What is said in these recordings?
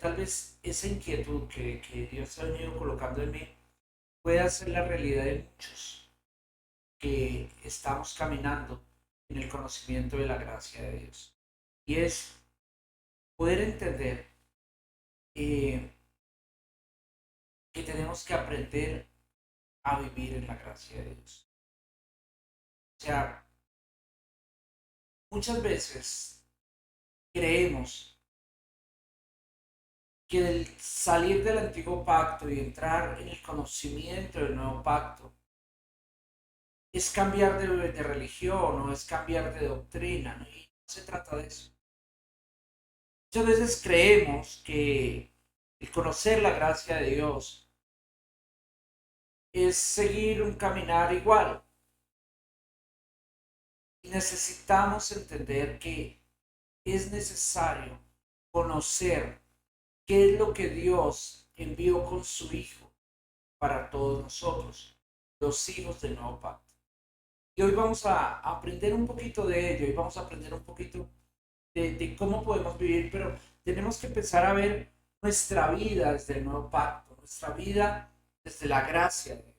tal vez esa inquietud que Dios ha venido colocando en mí pueda ser la realidad de muchos que estamos caminando en el conocimiento de la gracia de Dios. Y es poder entender eh, que tenemos que aprender a vivir en la gracia de Dios. O sea, muchas veces creemos que el salir del antiguo pacto y entrar en el conocimiento del nuevo pacto es cambiar de religión o es cambiar de doctrina, ¿no? Y no se trata de eso. Muchas veces creemos que el conocer la gracia de Dios es seguir un caminar igual. Y necesitamos entender que es necesario conocer qué es lo que Dios envió con su Hijo para todos nosotros, los hijos del nuevo pacto. Y hoy vamos a aprender un poquito de ello y vamos a aprender un poquito de cómo podemos vivir, pero tenemos que empezar a ver nuestra vida desde el nuevo pacto, nuestra vida desde la gracia de Dios.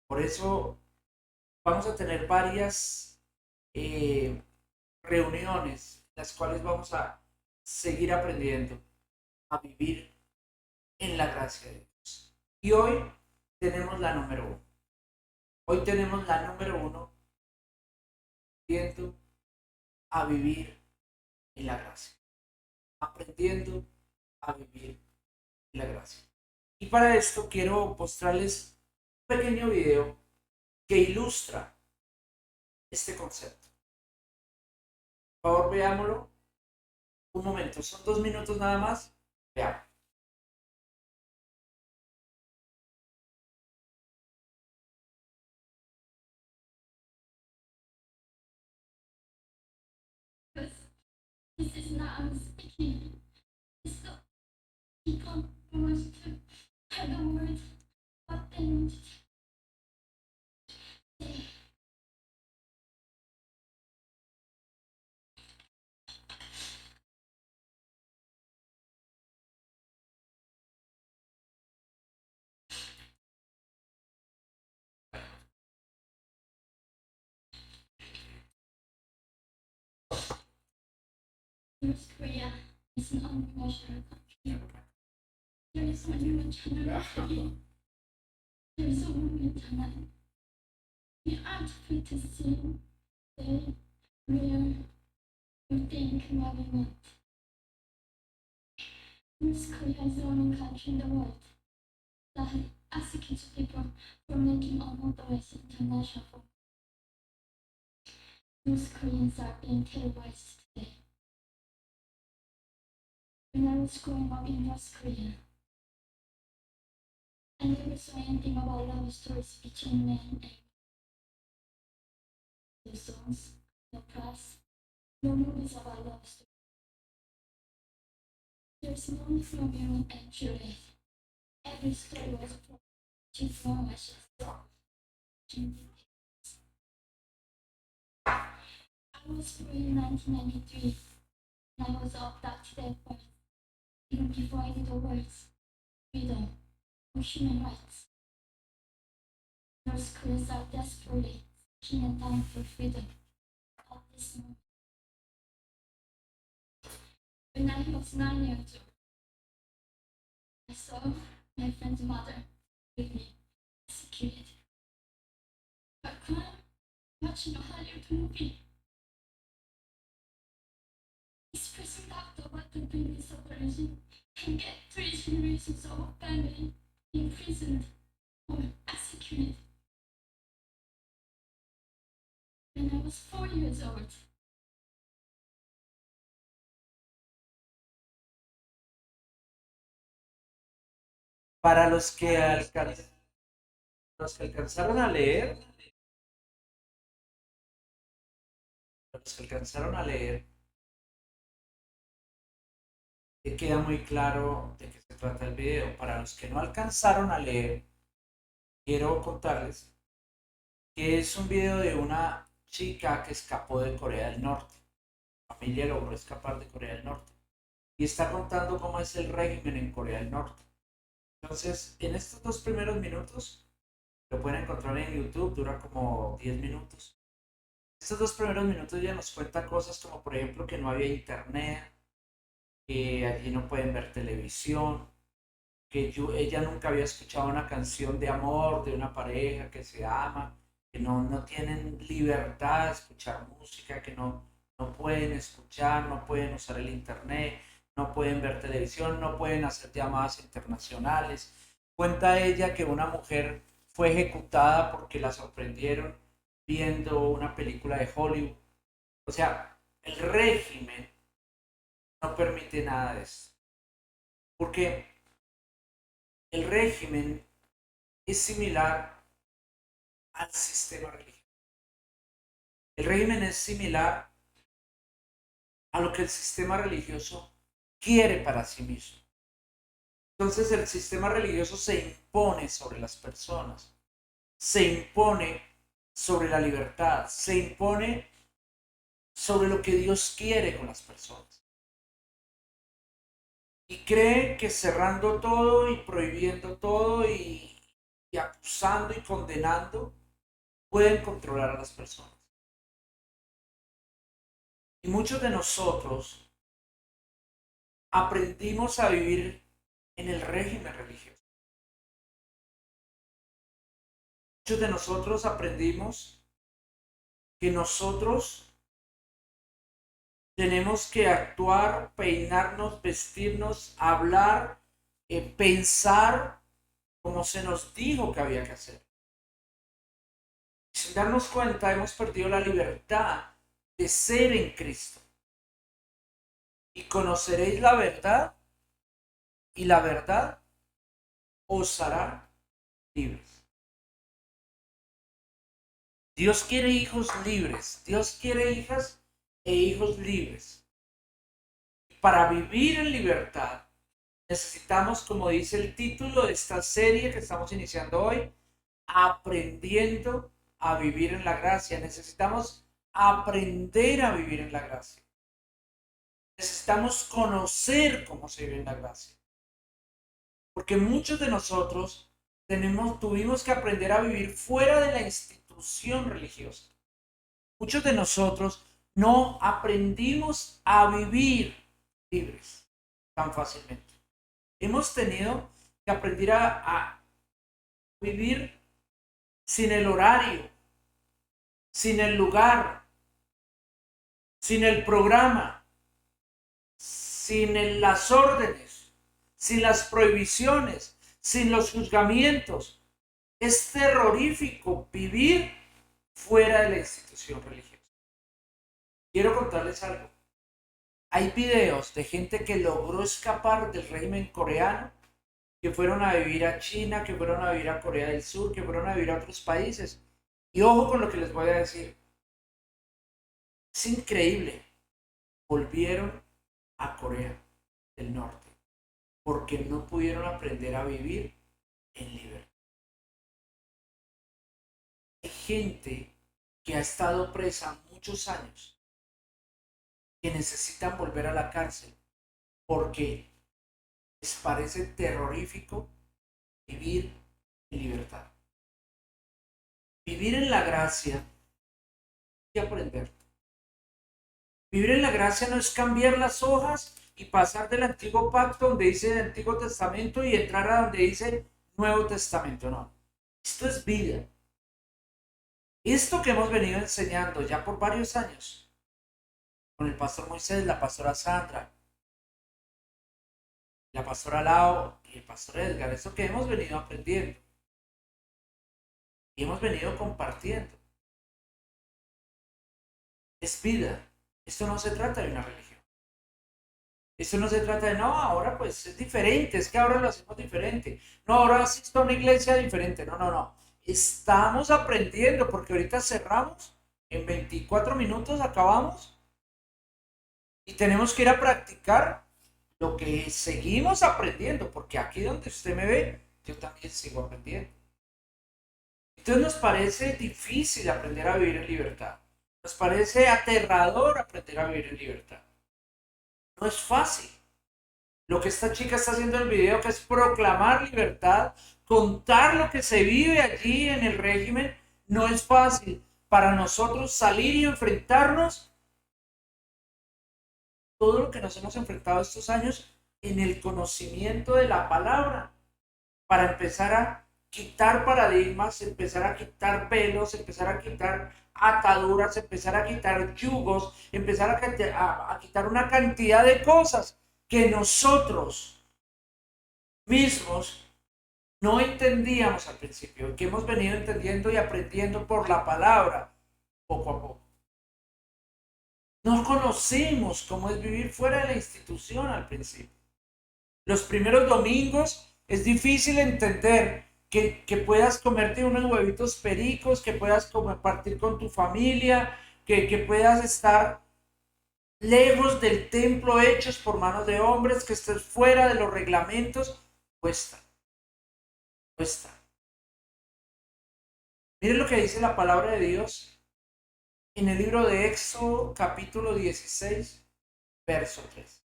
Por eso vamos a tener varias eh, reuniones en las cuales vamos a seguir aprendiendo a vivir en la gracia de Dios. Y hoy tenemos la número uno. Hoy tenemos la número uno, aprendiendo a vivir en la gracia. Aprendiendo a vivir en la gracia. Y para esto quiero mostrarles un pequeño video que ilustra este concepto. Por favor, veámoslo. Un momento, son 2 minutos nada más. Veamos. This is not unspeaking. It's the people who want to hear the words, what they need to say. North Korea is an unmeasured country. There is only one generosity. There is only one time. We aren't free to sing, say, wear, or think what we want. North Korea is the only country in the world that executes people for making unauthorized international. North Koreans are being terrorized today. When I was growing up in North Korea, I never saw anything about love stories between men and women. The songs, the press, no movies about love stories. There's no Romeo and Juliet. Every story was from Romance. I was born in 1993, and I was abducted at birth, even before I knew the words freedom or human rights. North Koreans are desperately seeking and dying for freedom at this moment. When I was 9 years old, I saw my friend's mother with me executed. For crime, watching a Hollywood movie. This prison doctor wanted to bring me separation and get 3 generations of our family imprisoned or executed. When I was 4 years old, Para los que alcanzaron a leer, queda muy claro de qué se trata el video. Para los que no alcanzaron a leer, quiero contarles que es un video de una chica que escapó de Corea del Norte. La familia logró escapar de Corea del Norte. y está contando cómo es el régimen en Corea del Norte. Entonces, en estos 2 primeros minutos, lo pueden encontrar en YouTube, dura como 10 minutos. Estos 2 primeros minutos ya nos cuenta cosas como, por ejemplo, que no había internet, que allí no pueden ver televisión, que ella nunca había escuchado una canción de amor de una pareja que se ama, que no tienen libertad de escuchar música, que no pueden escuchar, no pueden usar el internet, no pueden ver televisión, no pueden hacer llamadas internacionales. Cuenta ella que una mujer fue ejecutada porque la sorprendieron viendo una película de Hollywood. O sea, el régimen no permite nada de eso. Porque el régimen es similar al sistema religioso. El régimen es similar a lo que el sistema religioso quiere para sí mismo. Entonces el sistema religioso se impone sobre las personas, se impone sobre la libertad, se impone sobre lo que Dios quiere con las personas. Y cree que cerrando todo y prohibiendo todo y acusando y condenando, pueden controlar a las personas. Y muchos de nosotros aprendimos a vivir en el régimen religioso. Muchos de nosotros aprendimos que nosotros tenemos que actuar, peinarnos, vestirnos, hablar, pensar como se nos dijo que había que hacer. Sin darnos cuenta, hemos perdido la libertad de ser en Cristo. Y conoceréis la verdad, y la verdad os hará libres. Dios quiere hijos libres. Dios quiere hijas e hijos libres. Para vivir en libertad, necesitamos, como dice el título de esta serie que estamos iniciando hoy, aprendiendo a vivir en la gracia. Necesitamos aprender a vivir en la gracia. Necesitamos conocer cómo se vive en la gracia. Porque muchos de nosotros tuvimos que aprender a vivir fuera de la institución religiosa. Muchos de nosotros no aprendimos a vivir libres tan fácilmente. Hemos tenido que aprender a vivir sin el horario, sin el lugar, sin el programa, sin las órdenes, sin las prohibiciones, sin los juzgamientos. Es terrorífico vivir fuera de la institución religiosa. Quiero contarles algo. Hay videos de gente que logró escapar del régimen coreano, que fueron a vivir a China, que fueron a vivir a Corea del Sur, que fueron a vivir a otros países. Y ojo con lo que les voy a decir. Es increíble. Volvieron a Corea del Norte porque no pudieron aprender a vivir en libertad. Hay gente que ha estado presa muchos años que necesitan volver a la cárcel porque les parece terrorífico vivir en libertad. Vivir en la gracia hay que aprender. Vivir en la gracia no es cambiar las hojas y pasar del antiguo pacto donde dice el Antiguo Testamento y entrar a donde dice Nuevo Testamento. No. Esto es vida. Esto que hemos venido enseñando ya por varios años con el pastor Moisés, la pastora Sandra, la pastora Lau y el pastor Edgar, esto que hemos venido aprendiendo y hemos venido compartiendo es vida. Esto no se trata de una religión. Esto no se trata de, no, ahora pues es diferente, es que ahora lo hacemos diferente. No, ahora asisto a una iglesia diferente. No. Estamos aprendiendo porque ahorita cerramos, en 24 minutos acabamos y tenemos que ir a practicar lo que seguimos aprendiendo, porque aquí donde usted me ve, yo también sigo aprendiendo. Entonces nos parece difícil aprender a vivir en libertad. Nos parece aterrador aprender a vivir en libertad. No es fácil. Lo que esta chica está haciendo en el video, que es proclamar libertad, contar lo que se vive allí en el régimen, no es fácil para nosotros salir y enfrentarnos todo lo que nos hemos enfrentado estos años en el conocimiento de la palabra, para empezar a quitar paradigmas, empezar a quitar velos, empezar a quitar ataduras, empezar a quitar yugos, empezar a quitar una cantidad de cosas que nosotros mismos no entendíamos al principio, que hemos venido entendiendo y aprendiendo por la palabra poco a poco. No conocemos cómo es vivir fuera de la institución al principio. Los primeros domingos es difícil entender que puedas comerte unos huevitos pericos, que puedas compartir con tu familia, que puedas estar lejos del templo hechos por manos de hombres, que estés fuera de los reglamentos. Cuesta. Miren lo que dice la palabra de Dios en el libro de Éxodo, capítulo 16, verso 3.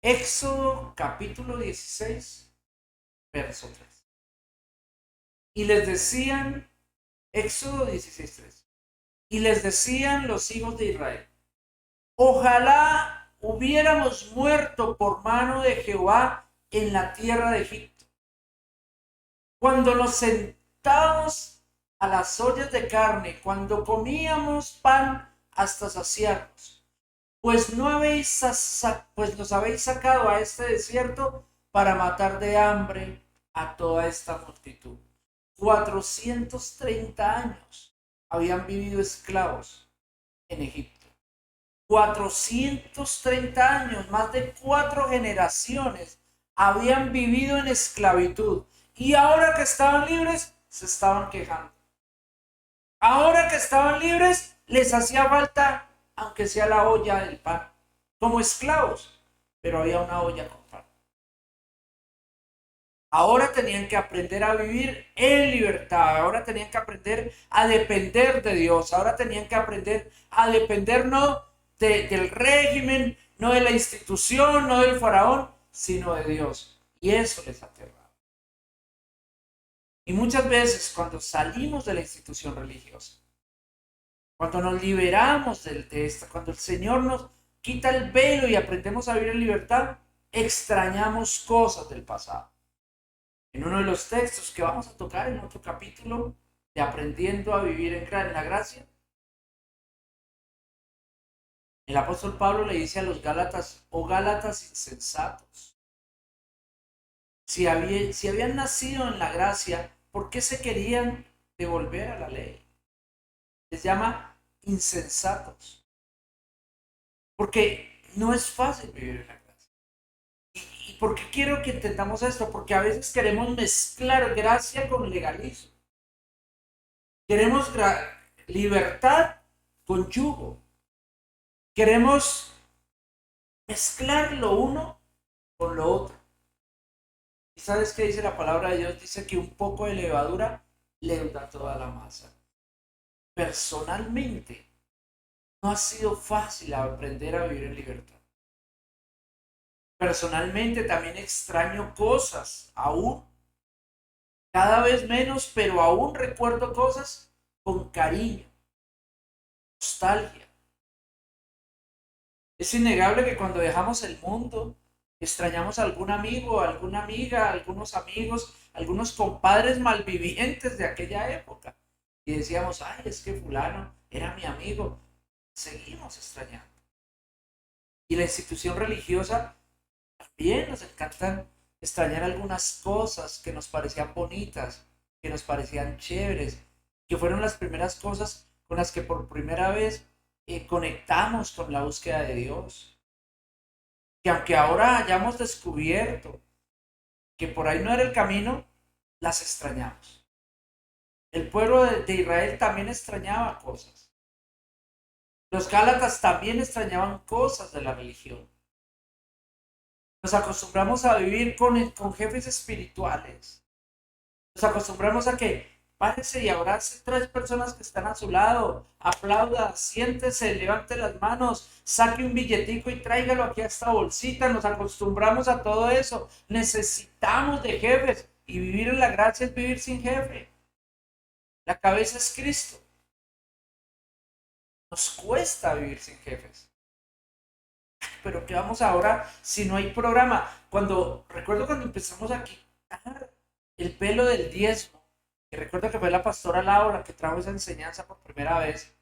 Éxodo, capítulo 16, verso 3. Y les decían, Éxodo 16, 3. Y les decían los hijos de Israel: ojalá hubiéramos muerto por mano de Jehová en la tierra de Egipto, cuando nos sentábamos a las ollas de carne, cuando comíamos pan hasta saciarnos, pues nos habéis sacado a este desierto para matar de hambre a toda esta multitud. 430 años habían vivido esclavos en Egipto. 430 años, más de 4 generaciones habían vivido en esclavitud. Y ahora que estaban libres, se estaban quejando. Ahora que estaban libres, les hacía falta, aunque sea la olla del pan, como esclavos, pero había una olla con pan. Ahora tenían que aprender a vivir en libertad, ahora tenían que aprender a depender de Dios, ahora tenían que aprender a depender no del régimen, no de la institución, no del faraón, sino de Dios. Y eso les aterraba. Y muchas veces cuando salimos de la institución religiosa, cuando nos liberamos de esta, cuando el Señor nos quita el velo y aprendemos a vivir en libertad, extrañamos cosas del pasado. En uno de los textos que vamos a tocar en otro capítulo de Aprendiendo a Vivir en la Gracia, el apóstol Pablo le dice a los Gálatas: oh Gálatas insensatos, si habían nacido en la gracia, ¿por qué se querían devolver a la ley? Les llama insensatos, porque no es fácil vivir en la gracia. ¿Y por qué quiero que entendamos esto? Porque a veces queremos mezclar gracia con legalismo. Queremos libertad con yugo. Queremos mezclar lo uno con lo otro. ¿Y sabes qué dice la palabra de Dios? Dice que un poco de levadura leuda toda la masa. Personalmente, no ha sido fácil aprender a vivir en libertad. Personalmente también extraño cosas, aún, cada vez menos, pero aún recuerdo cosas con cariño, nostalgia. Es innegable que cuando dejamos el mundo, extrañamos a algún amigo, a alguna amiga, a algunos amigos, algunos compadres malvivientes de aquella época. Y decíamos: ay, es que fulano era mi amigo. Seguimos extrañando. Y la institución religiosa también nos encanta extrañar algunas cosas que nos parecían bonitas, que nos parecían chéveres, que fueron las primeras cosas con las que por primera vez conectamos con la búsqueda de Dios. Que aunque ahora hayamos descubierto que por ahí no era el camino, las extrañamos. El pueblo de Israel también extrañaba cosas. Los gálatas también extrañaban cosas de la religión. Nos acostumbramos a vivir con jefes espirituales. Nos acostumbramos a que párese y abrace 3 personas que están a su lado, aplauda, siéntese, levante las manos, saque un billetico y tráigalo aquí a esta bolsita. Nos acostumbramos a todo eso. Necesitamos de jefes, y vivir en la gracia es vivir sin jefe. La cabeza es Cristo. Nos cuesta vivir sin jefes. Pero ¿qué vamos ahora si no hay programa? Recuerdo cuando empezamos a quitar el pelo del diezmo, que recuerdo que fue la pastora Laura que trajo esa enseñanza por primera vez.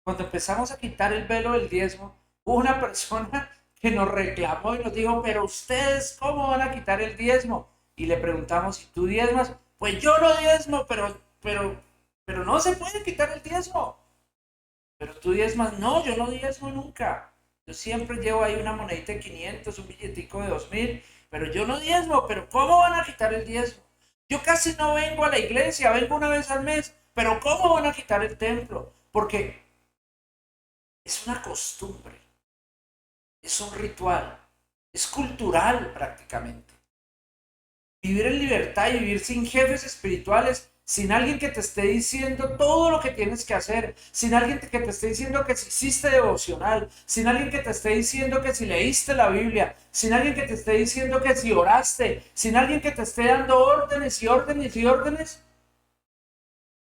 Cuando empezamos a quitar el velo del diezmo, hubo una persona que nos reclamó y nos dijo, pero ustedes, ¿cómo van a quitar el diezmo? Y le preguntamos, ¿y tú diezmas? Pues yo no diezmo, pero no se puede quitar el diezmo. Pero tú diezmas, no, yo no diezmo nunca. Yo siempre llevo ahí una monedita de 500, un billetico de 2000, pero yo no diezmo. Pero ¿cómo van a quitar el diezmo? Yo casi no vengo a la iglesia, vengo una vez al mes, pero ¿cómo van a quitar el templo? Porque es una costumbre, es un ritual, es cultural prácticamente. Vivir en libertad y vivir sin jefes espirituales, sin alguien que te esté diciendo todo lo que tienes que hacer, sin alguien que te esté diciendo que si hiciste devocional, sin alguien que te esté diciendo que si leíste la Biblia, sin alguien que te esté diciendo que si oraste, sin alguien que te esté dando órdenes y órdenes y órdenes.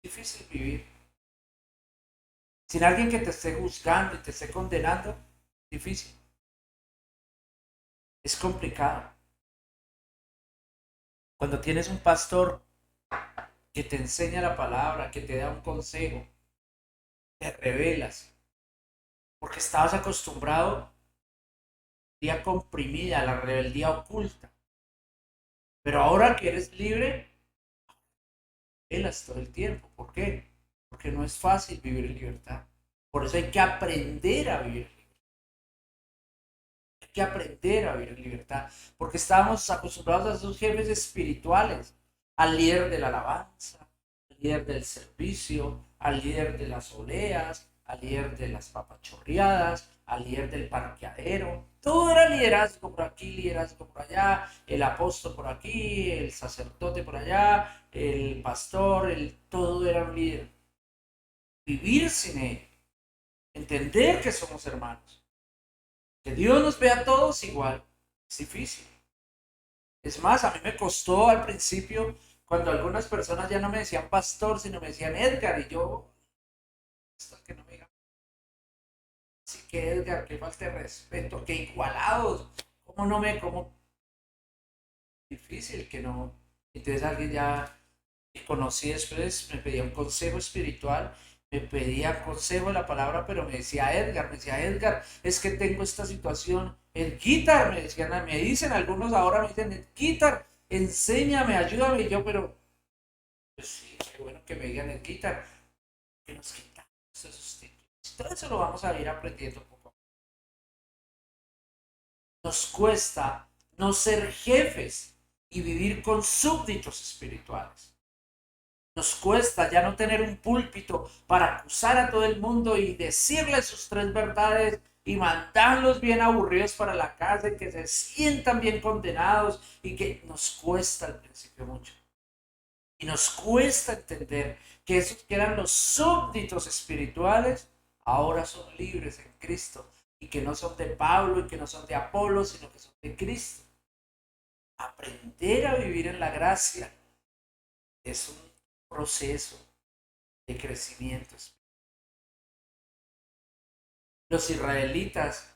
Es difícil vivir. Sin alguien que te esté juzgando y te esté condenando, difícil. Es complicado. Cuando tienes un pastor que te enseña la palabra, que te da un consejo, te revelas, porque estabas acostumbrado a la rebeldía comprimida, a la rebeldía oculta. Pero ahora que eres libre, rebelas todo el tiempo. ¿Por qué? Porque no es fácil vivir en libertad. Por eso hay que aprender a vivir. Hay que aprender a vivir en libertad, porque estábamos acostumbrados a esos jefes espirituales, al líder de la alabanza, al líder del servicio, al líder de las oleas, al líder de las papachorreadas, al líder del parqueadero. Todo era liderazgo por aquí, liderazgo por allá, el apóstol por aquí, el sacerdote por allá, el pastor, todo era un líder. Vivir sin él, entender que somos hermanos, que Dios nos vea a todos igual, es difícil. Es más, a mí me costó al principio, cuando algunas personas ya no me decían pastor, sino me decían Edgar, y yo, esto es que no me digan, así que Edgar, que falta de respeto, que igualados, ¿cómo no me, cómo difícil que no? Entonces alguien ya que conocí después me pedía un consejo espiritual, me pedía consejo de la palabra, pero me decía Edgar, es que tengo esta situación, el guitar, me decían, me dicen algunos ahora, me dicen, el guitar, enséñame, ayúdame, y yo, pero, pues sí, qué bueno que me digan el guitar, que nos quitamos esos títulos. Todo eso lo vamos a ir aprendiendo poco a poco. Nos cuesta no ser jefes y vivir con súbditos espirituales. Nos cuesta ya no tener un púlpito para acusar a todo el mundo y decirles sus 3 verdades y mandarlos bien aburridos para la casa y que se sientan bien condenados, y que nos cuesta al principio mucho. Y nos cuesta entender que esos que eran los súbditos espirituales ahora son libres en Cristo, y que no son de Pablo y que no son de Apolo, sino que son de Cristo. Aprender a vivir en la gracia es un proceso de crecimiento. Los israelitas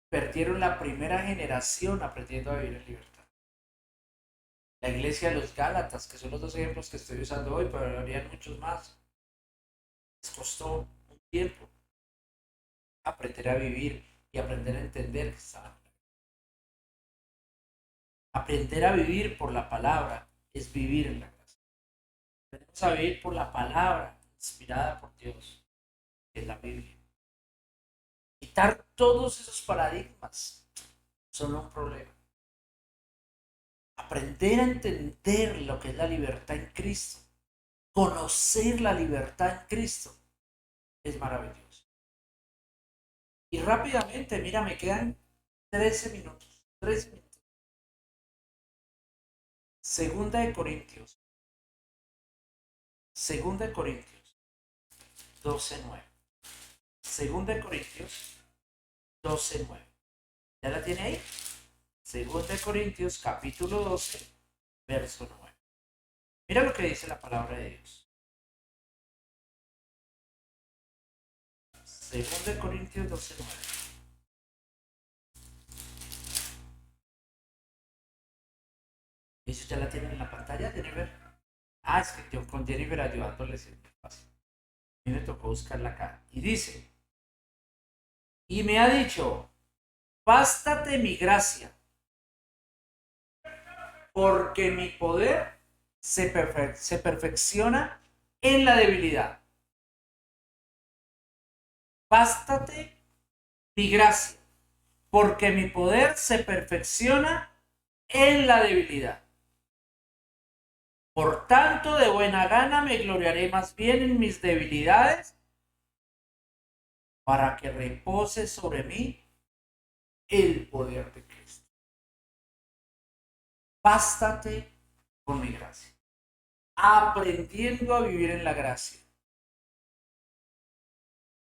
perdieron la primera generación aprendiendo a vivir en libertad. La iglesia de los Gálatas, que son los 2 ejemplos que estoy usando hoy, pero habría muchos más, les costó un tiempo aprender a vivir y aprender a entender que estaban. Aprender a vivir por la palabra es vivir en la gracia. Aprendemos a vivir por la palabra inspirada por Dios, que es la Biblia. Quitar todos esos paradigmas son un problema. Aprender a entender lo que es la libertad en Cristo, conocer la libertad en Cristo, es maravilloso. Y rápidamente, mira, me quedan 13 minutos. 13 minutos. Segunda de Corintios. Segunda de Corintios 12:9. Segunda de Corintios 12:9. ¿Ya la tiene ahí? Segunda de Corintios capítulo 12, verso 9. Mira lo que dice la palabra de Dios. Segunda de Corintios 12:9. ¿Eso ya la tienen en la pantalla, Jennifer? Ah, es que yo con Jennifer ayudándoles es muy fácil. A mí me tocó buscarla acá. Y dice, y me ha dicho, bástate mi gracia, porque mi poder se perfecciona en la debilidad. Bástate mi gracia, porque mi poder se perfecciona en la debilidad. Por tanto, de buena gana me gloriaré más bien en mis debilidades, para que repose sobre mí el poder de Cristo. Bástate con mi gracia. Aprendiendo a vivir en la gracia.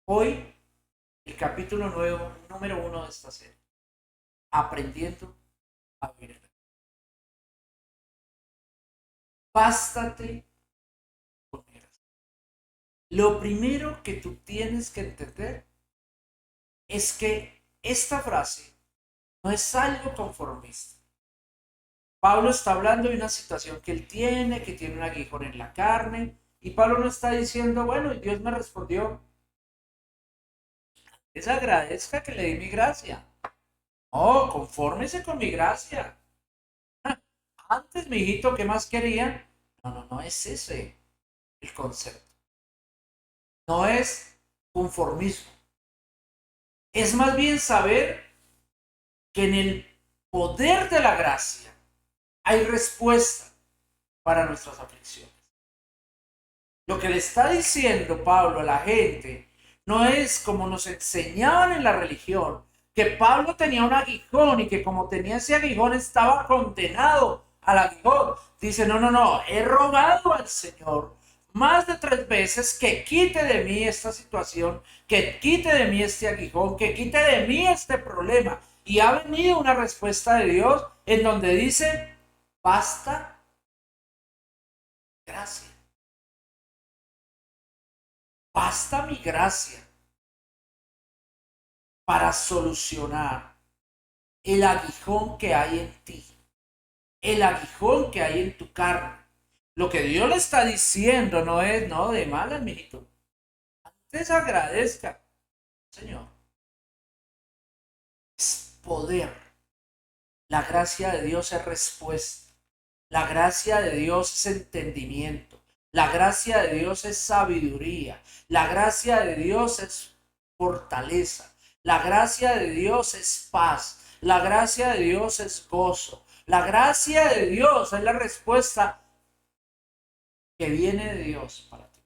Hoy, el capítulo nuevo, número 1 de esta serie. Aprendiendo a vivir en la gracia. Bástate con mi gracia. Lo primero que tú tienes que entender es que esta frase no es algo conformista. Pablo está hablando de una situación que él tiene, que tiene un aguijón en la carne, y Pablo no está diciendo, bueno, y Dios me respondió, les agradezca que le di mi gracia. No, confórmese con mi gracia. Antes, mi hijito, ¿qué más quería? No es ese el concepto. No es conformismo. Es más bien saber que en el poder de la gracia hay respuesta para nuestras aflicciones. Lo que le está diciendo Pablo a la gente no es como nos enseñaban en la religión, que Pablo tenía un aguijón y que como tenía ese aguijón estaba condenado al aguijón. Dice, no, he rogado al Señor más de 3 veces que quite de mí esta situación, que quite de mí este aguijón, que quite de mí este problema. Y ha venido una respuesta de Dios en donde dice, basta, gracias. Basta mi gracia para solucionar el aguijón que hay en ti, el aguijón que hay en tu carne. Lo que Dios le está diciendo no es, no, de malas, mijito. Antes agradezca, Señor. Es poder. La gracia de Dios es respuesta. La gracia de Dios es entendimiento. La gracia de Dios es sabiduría. La gracia de Dios es fortaleza. La gracia de Dios es paz. La gracia de Dios es gozo. La gracia de Dios es la respuesta que viene de Dios para ti.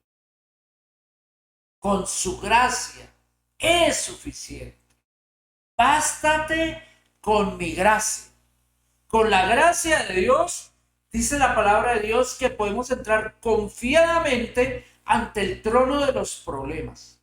Con su gracia es suficiente. Bástate con mi gracia. Con la gracia de Dios, dice la palabra de Dios que podemos entrar confiadamente ante el trono de los problemas.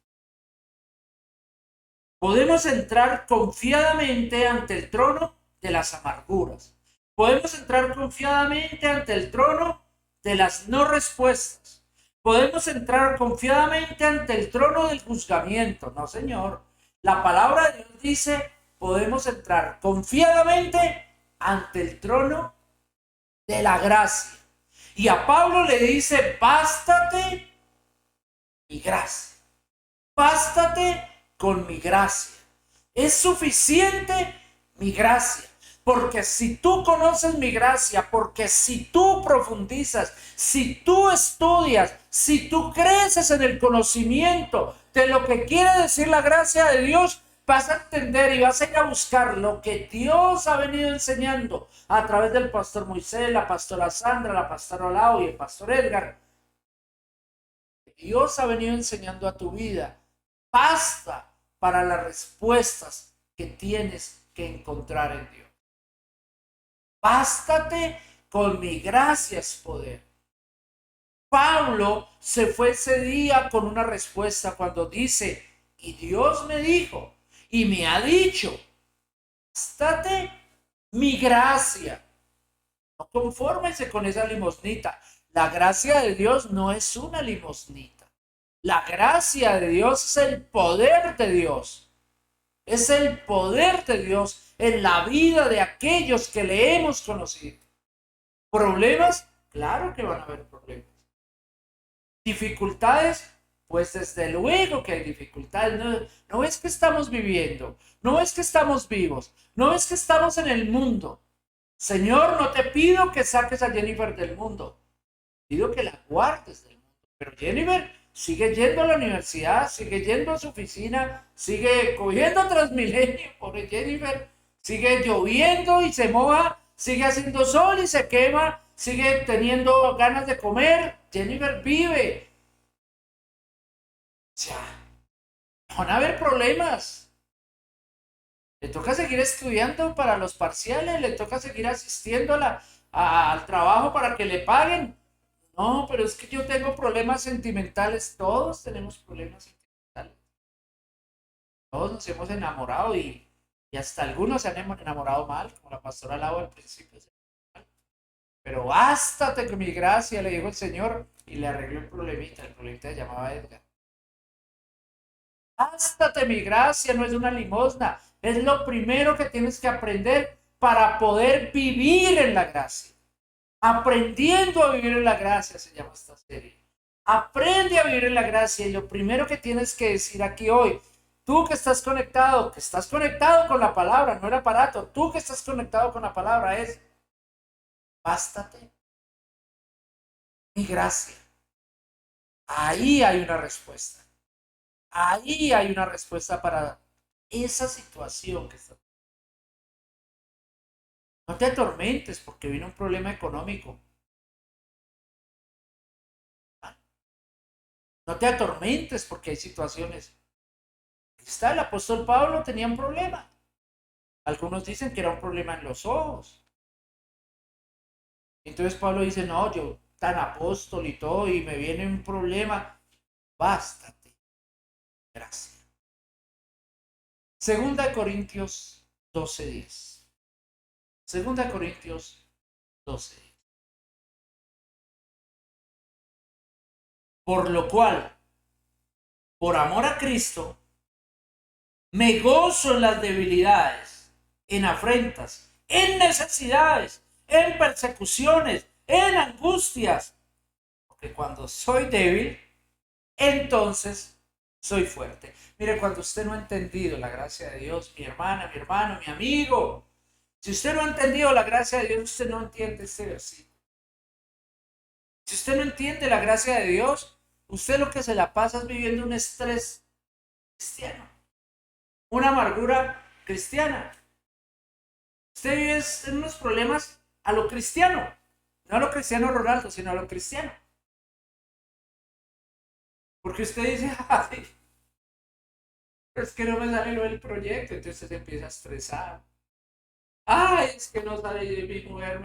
Podemos entrar confiadamente ante el trono de las amarguras. Podemos entrar confiadamente ante el trono de las no respuestas. Podemos entrar confiadamente ante el trono del juzgamiento. No, Señor. La palabra de Dios dice, podemos entrar confiadamente ante el trono de la gracia. Y a Pablo le dice, bástate mi gracia. Bástate con mi gracia. Es suficiente mi gracia. Porque si tú conoces mi gracia, porque si tú profundizas, si tú estudias, si tú creces en el conocimiento de lo que quiere decir la gracia de Dios, vas a entender y vas a ir a buscar lo que Dios ha venido enseñando a través del pastor Moisés, la pastora Sandra, la pastora Lau y el pastor Edgar. Dios ha venido enseñando a tu vida. Basta para las respuestas que tienes que encontrar en Dios. Bástate con mi gracia es poder. Pablo se fue ese día con una respuesta cuando dice, y Dios me dijo y me ha dicho, bástate mi gracia. No confórmense con esa limosnita. La gracia de Dios no es una limosnita. La gracia de Dios es el poder de Dios. Es el poder de Dios en la vida de aquellos que le hemos conocido. ¿Problemas? Claro que van a haber problemas. ¿Dificultades? Pues desde luego que hay dificultades. No es que estamos viviendo, no es que estamos vivos, no es que estamos en el mundo. Señor, no te pido que saques a Jennifer del mundo, pido que la guardes del mundo. Pero Jennifer sigue yendo a la universidad, sigue yendo a su oficina, sigue cogiendo Transmilenio, pobre Jennifer, sigue lloviendo y se moja, sigue haciendo sol y se quema, sigue teniendo ganas de comer. Jennifer vive. O sea, van a haber problemas. Le toca seguir estudiando para los parciales, le toca seguir asistiendo al trabajo para que le paguen. No, pero es que yo tengo problemas sentimentales. Todos tenemos problemas sentimentales. Todos nos hemos enamorado y hasta algunos se han enamorado mal, como la pastora Lau al principio. Pero bástate con mi gracia, le dijo el Señor, y le arregló el problemita. El problemita se llamaba Edgar. Bástate mi gracia, no es una limosna. Es lo primero que tienes que aprender para poder vivir en la gracia. Aprendiendo a vivir en la gracia se llama esta serie. Aprende a vivir en la gracia y lo primero que tienes que decir aquí hoy, tú que estás conectado con la palabra, no el aparato, tú que estás conectado con la palabra es, bástate mi gracia. Ahí hay una respuesta. Ahí hay una respuesta para esa situación que está. No te atormentes porque viene un problema económico. No te atormentes porque hay situaciones. Está el apóstol Pablo tenía un problema. Algunos dicen que era un problema en los ojos. Entonces Pablo dice, no, yo tan apóstol y todo y me viene un problema. Bástate. Gracias. Segunda de Corintios 12:10. Segunda de Corintios 12:10. Por lo cual, por amor a Cristo, me gozo en las debilidades, en afrentas, en necesidades, en persecuciones, en angustias. Porque cuando soy débil, entonces soy fuerte. Mire, cuando usted no ha entendido la gracia de Dios, mi hermana, mi hermano, mi amigo, si usted no ha entendido la gracia de Dios, usted no entiende este versículo. Si usted no entiende la gracia de Dios, usted lo que se la pasa es viviendo un estrés cristiano, una amargura cristiana. Usted vive en unos problemas a lo cristiano, no a lo cristiano Ronaldo, sino a lo cristiano. Porque usted dice, ay, es que no me sale lo del proyecto, entonces se empieza a estresar. Ay, es que no sale mi mujer,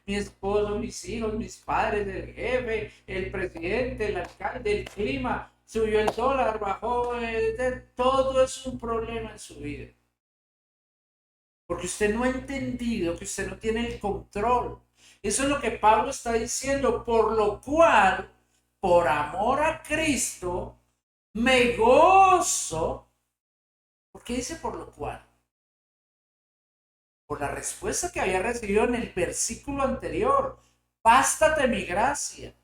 mi esposo, mis hijos, mis padres, el jefe, el presidente, el alcalde, el clima, subió el dólar, bajó, todo es un problema en su vida. Porque usted no ha entendido que usted no tiene el control. Eso es lo que Pablo está diciendo, por lo cual, por amor a Cristo, me gozo. ¿Por qué dice por lo cual? Por la respuesta que había recibido en el versículo anterior. Bástate mi gracia.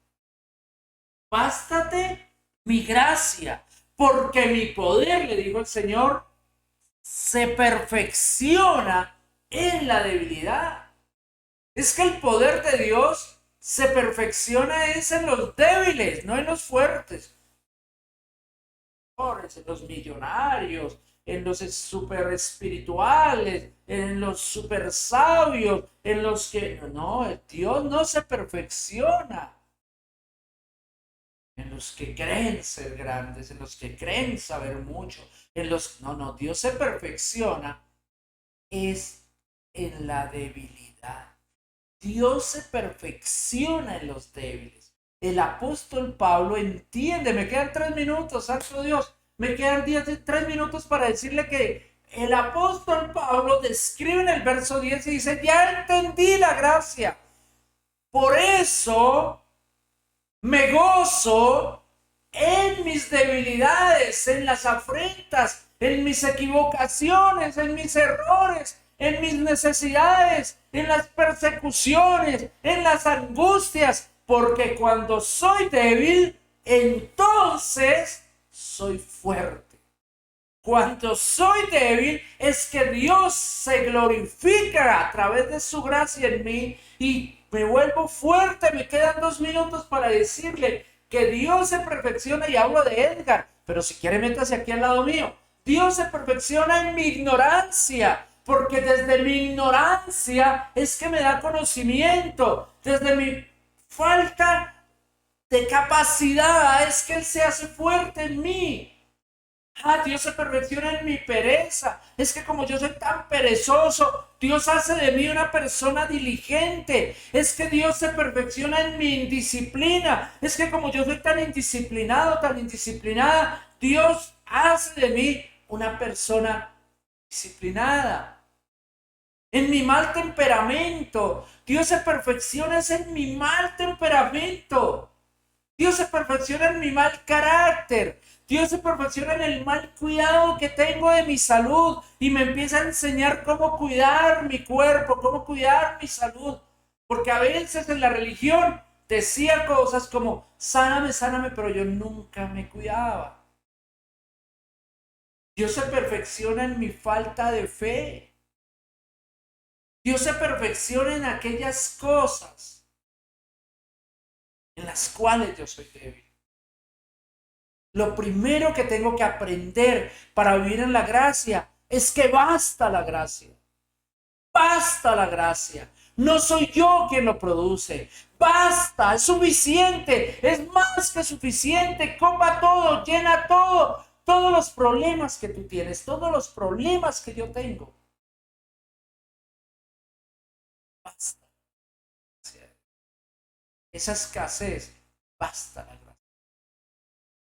Bástate mi gracia. Porque mi poder, le dijo el Señor, se perfecciona en la debilidad. Es que el poder de Dios se perfecciona es en los débiles, no en los fuertes. En los millonarios, en los super espirituales, en los super sabios, en los que no, Dios no se perfecciona. En los que creen ser grandes, en los que creen saber mucho, en los no, Dios se perfecciona es en la debilidad. Dios se perfecciona en los débiles. el apóstol Pablo entiende, me quedan 3 minutos, santo Dios, me quedan 3 minutos para decirle que el apóstol Pablo describe en el verso 10 y dice, ya entendí la gracia, por eso me gozo en mis debilidades, en las afrentas, en mis equivocaciones, en mis errores, en mis necesidades, en las persecuciones, en las angustias, porque cuando soy débil, entonces soy fuerte. Cuando soy débil es que Dios se glorifica a través de su gracia en mí y me vuelvo fuerte. Me quedan 2 minutos para decirle que Dios se perfecciona, y hablo de Edgar, pero si quiere métase aquí al lado mío. Dios se perfecciona en mi ignorancia, porque desde mi ignorancia es que me da conocimiento. Desde mi falta de capacidad es que Él se hace fuerte en mí. Dios se perfecciona en mi pereza. Es que como yo soy tan perezoso, Dios hace de mí una persona diligente. Es que Dios se perfecciona en mi indisciplina. Es que como yo soy tan indisciplinado, tan indisciplinada, Dios hace de mí una persona disciplinada. En mi mal temperamento, Dios se perfecciona en mi mal temperamento. Dios se perfecciona en mi mal carácter. Dios se perfecciona en el mal cuidado que tengo de mi salud y me empieza a enseñar cómo cuidar mi cuerpo, cómo cuidar mi salud. Porque a veces en la religión decía cosas como, sáname, sáname, pero yo nunca me cuidaba. Dios se perfecciona en mi falta de fe. Dios se perfecciona en aquellas cosas en las cuales yo soy débil. Lo primero que tengo que aprender para vivir en la gracia es que basta la gracia. Basta la gracia. No soy yo quien lo produce. Basta, es suficiente, es más que suficiente. Copa todo, llena todo. Todos los problemas que tú tienes, todos los problemas que yo tengo. Basta. Esa escasez, basta la gracia.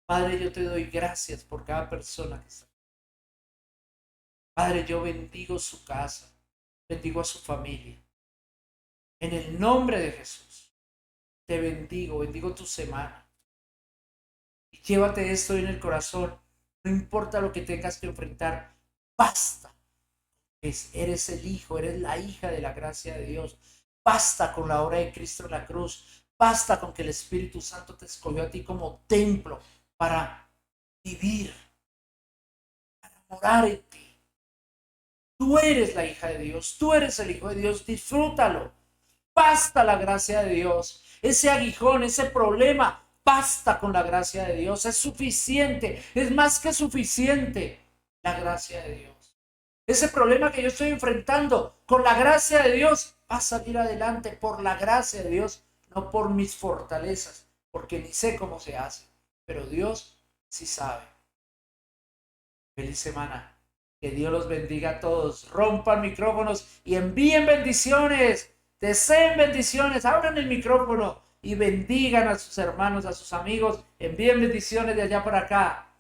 Padre, yo te doy gracias por cada persona que está. Padre, yo bendigo su casa, bendigo a su familia. En el nombre de Jesús, te bendigo, bendigo tu semana. Y llévate esto en el corazón. No importa lo que tengas que enfrentar, basta. Eres el hijo, eres la hija de la gracia de Dios. Basta con la obra de Cristo en la cruz. Basta con que el Espíritu Santo te escogió a ti como templo para vivir, para morar en ti. Tú eres la hija de Dios, tú eres el hijo de Dios, disfrútalo. Basta la gracia de Dios. Ese aguijón, ese problema, basta con la gracia de Dios. Es suficiente, es más que suficiente la gracia de Dios. Ese problema que yo estoy enfrentando, con la gracia de Dios, va a salir adelante por la gracia de Dios, no por mis fortalezas, porque ni sé cómo se hace, pero Dios sí sabe. Feliz semana. Que Dios los bendiga a todos. Rompan micrófonos y envíen bendiciones. Deseen bendiciones. Abran el micrófono y bendigan a sus hermanos, a sus amigos. Envíen bendiciones de allá para acá.